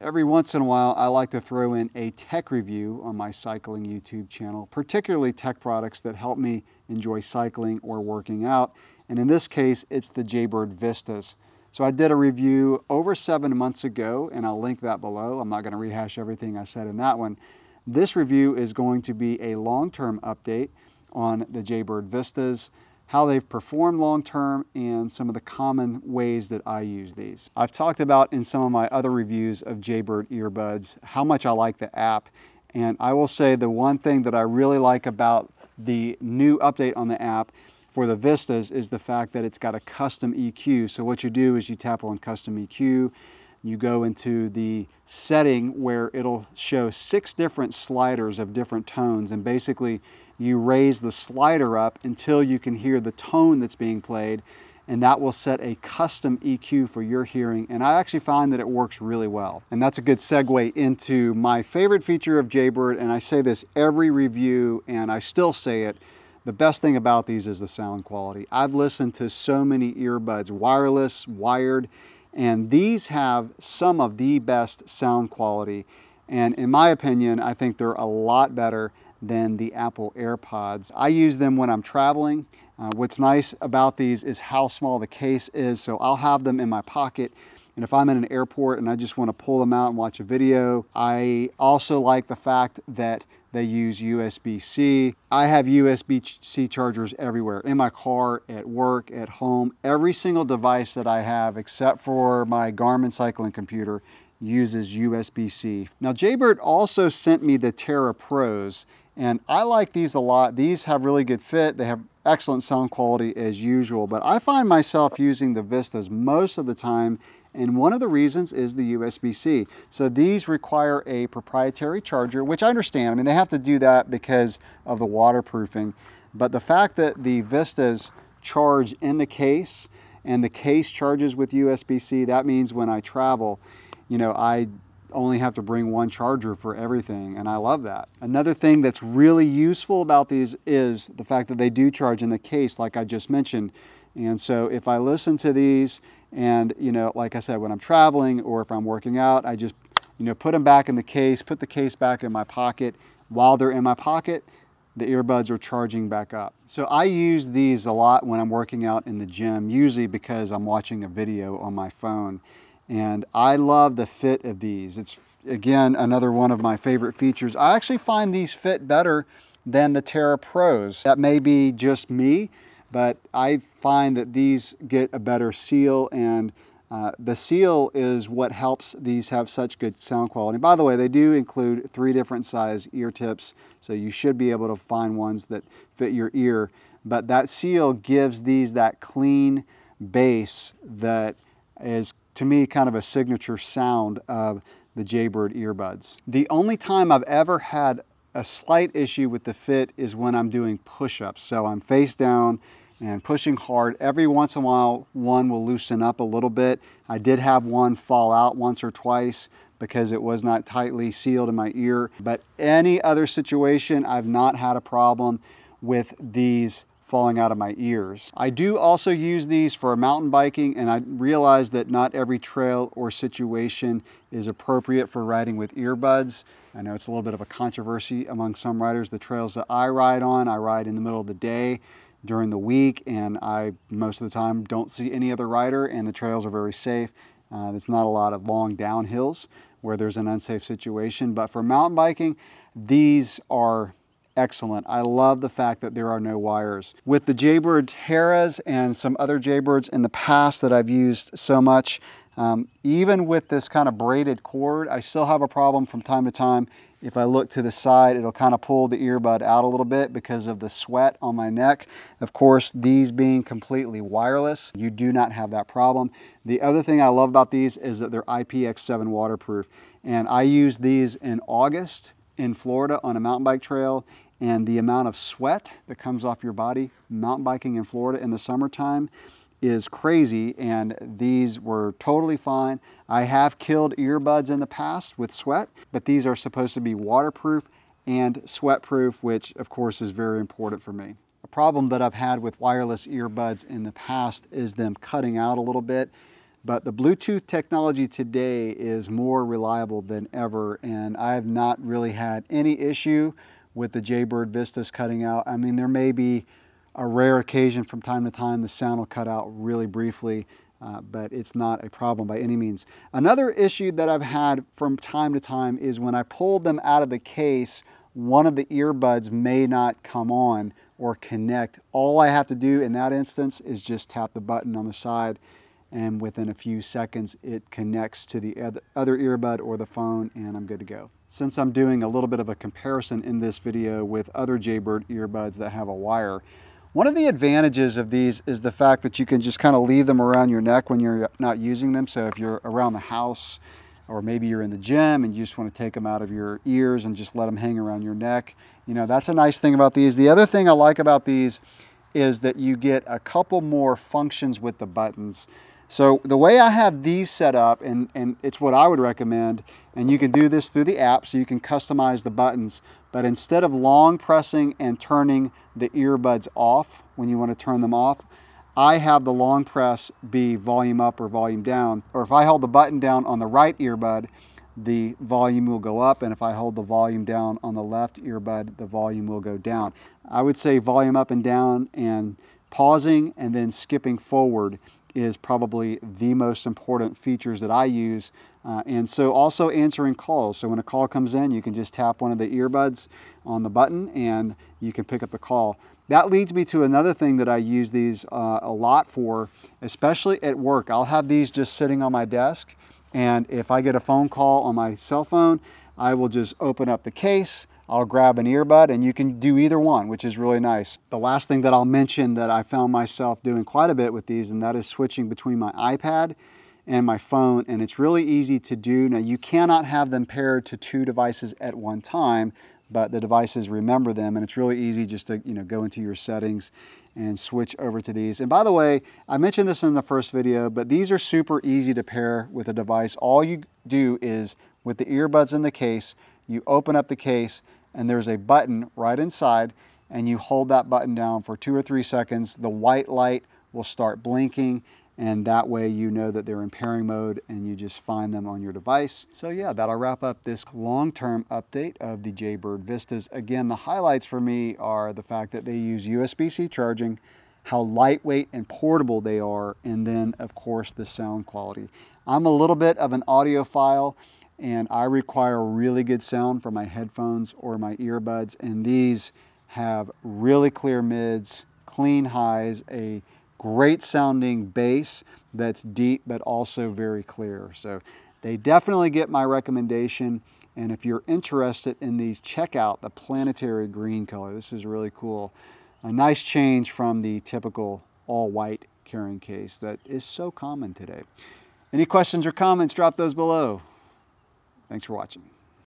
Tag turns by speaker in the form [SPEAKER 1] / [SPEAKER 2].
[SPEAKER 1] Every once in a while, I like to throw in a tech review on my cycling YouTube channel, particularly tech products that help me enjoy cycling or working out. And in this case, it's the Jaybird Vistas. So I did a review over 7 months ago, and I'll link that below. I'm not going to rehash everything I said in that one. This review is going to be a long-term update on the Jaybird Vistas, how they've performed long-term, and some of the common ways that I use these. I've talked about in some of my other reviews of Jaybird earbuds how much I like the app, and I will say the one thing that I really like about the new update on the app for the Vistas is the fact that it's got a custom EQ. So what you do is you tap on custom EQ, you go into the setting where it'll show 6 different sliders of different tones, and basically you raise the slider up until you can hear the tone that's being played, and that will set a custom EQ for your hearing, and I actually find that it works really well. And that's a good segue into my favorite feature of Jaybird, and I say this every review and I still say it, the best thing about these is the sound quality. I've listened to so many earbuds, wireless, wired, and these have some of the best sound quality, and in my opinion, I think they're a lot better than the Apple AirPods. I use them when I'm traveling. What's nice about these is how small the case is, so I'll have them in my pocket, and if I'm in an airport and I just want to pull them out and watch a video. I also like the fact that they use USB-C. I have USB-C chargers everywhere, in my car, at work, at home. Every single device that I have, except for my Garmin cycling computer, uses USB-C. Now, Jaybird also sent me the Terra Pros, and I like these a lot. These have really good fit. They have excellent sound quality as usual, but I find myself using the Vistas most of the time, and one of the reasons is the USB-C. So these require a proprietary charger, which I understand. I mean, they have to do that because of the waterproofing, but the fact that the Vistas charge in the case and the case charges with USB-C, that means when I travel, you know, I only have to bring one charger for everything, and I love that. Another thing that's really useful about these is the fact that they do charge in the case, like I just mentioned. And so if I listen to these and, you know, like I said, when I'm traveling or if I'm working out, I just, you know, put them back in the case, put the case back in my pocket. While they're in my pocket, the earbuds are charging back up. So I use these a lot when I'm working out in the gym, usually because I'm watching a video on my phone. And I love the fit of these. It's, again, another one of my favorite features. I actually find these fit better than the Terra Pros. That may be just me, but I find that these get a better seal, and the seal is what helps these have such good sound quality. By the way, they do include 3 different size ear tips, so you should be able to find ones that fit your ear. But that seal gives these that clean bass that is, to me, kind of a signature sound of the Jaybird earbuds. The only time I've ever had a slight issue with the fit is when I'm doing push-ups. So I'm face down and pushing hard. Every once in a while, one will loosen up a little bit. I did have one fall out once or twice because it was not tightly sealed in my ear. But any other situation, I've not had a problem with these falling out of my ears. I do also use these for mountain biking, and I realize that not every trail or situation is appropriate for riding with earbuds. I know it's a little bit of a controversy among some riders. The trails that I ride on, I ride in the middle of the day during the week, and I most of the time don't see any other rider, and the trails are very safe. There's not a lot of long downhills where there's an unsafe situation, but for mountain biking, these are excellent. I love the fact that there are no wires. With the Jaybird Terras and some other Jaybirds in the past that I've used so much, even with this kind of braided cord, I still have a problem from time to time. If I look to the side, it'll kind of pull the earbud out a little bit because of the sweat on my neck. Of course, these being completely wireless, you do not have that problem. The other thing I love about these is that they're Ipx7 waterproof. And I used these in August in Florida on a mountain bike trail, and the amount of sweat that comes off your body mountain biking in Florida in the summertime is crazy, and these were totally fine. I have killed earbuds in the past with sweat, but these are supposed to be waterproof and sweat-proof, which of course is very important for me. A problem that I've had with wireless earbuds in the past is them cutting out a little bit. But the Bluetooth technology today is more reliable than ever, and I have not really had any issue with the Jaybird Vistas cutting out. I mean, there may be a rare occasion from time to time the sound will cut out really briefly, but it's not a problem by any means. Another issue that I've had from time to time is when I pulled them out of the case, one of the earbuds may not come on or connect. All I have to do in that instance is just tap the button on the side, and within a few seconds it connects to the other earbud or the phone, and I'm good to go. Since I'm doing a little bit of a comparison in this video with other Jaybird earbuds that have a wire, one of the advantages of these is the fact that you can just kind of leave them around your neck when you're not using them. So if you're around the house, or maybe you're in the gym and you just want to take them out of your ears and just let them hang around your neck, you know, that's a nice thing about these. The other thing I like about these is that you get a couple more functions with the buttons. So the way I have these set up, and it's what I would recommend, and you can do this through the app, so you can customize the buttons, but instead of long pressing and turning the earbuds off when you want to turn them off, I have the long press be volume up or volume down. Or if I hold the button down on the right earbud, the volume will go up, and if I hold the volume down on the left earbud, the volume will go down. I would say volume up and down, and pausing and then skipping forward is probably the most important features that I use. And so also answering calls. So when a call comes in, you can just tap one of the earbuds on the button and you can pick up the call. That leads me to another thing that I use these a lot for, especially at work. I'll have these just sitting on my desk, and if I get a phone call on my cell phone, I will just open up the case, I'll grab an earbud, and you can do either one, which is really nice. The last thing that I'll mention that I found myself doing quite a bit with these, and that is switching between my iPad and my phone, and it's really easy to do. Now, you cannot have them paired to two devices at one time, but the devices remember them, and it's really easy just to, you know, go into your settings and switch over to these. And by the way, I mentioned this in the first video, but these are super easy to pair with a device. All you do is, with the earbuds in the case, you open up the case and there's a button right inside, and you hold that button down for 2 or 3 seconds. The white light will start blinking, and that way you know that they're in pairing mode, and you just find them on your device. So yeah, that'll wrap up this long-term update of the Jaybird Vistas. Again, the highlights for me are the fact that they use USB-C charging, how lightweight and portable they are, and then of course the sound quality. I'm a little bit of an audiophile, and I require really good sound for my headphones or my earbuds, and these have really clear mids, clean highs, a great sounding bass that's deep but also very clear. So they definitely get my recommendation, and if you're interested in these, check out the planetary green color. This is really cool. A nice change from the typical all-white carrying case that is so common today. Any questions or comments, drop those below. Thanks for watching.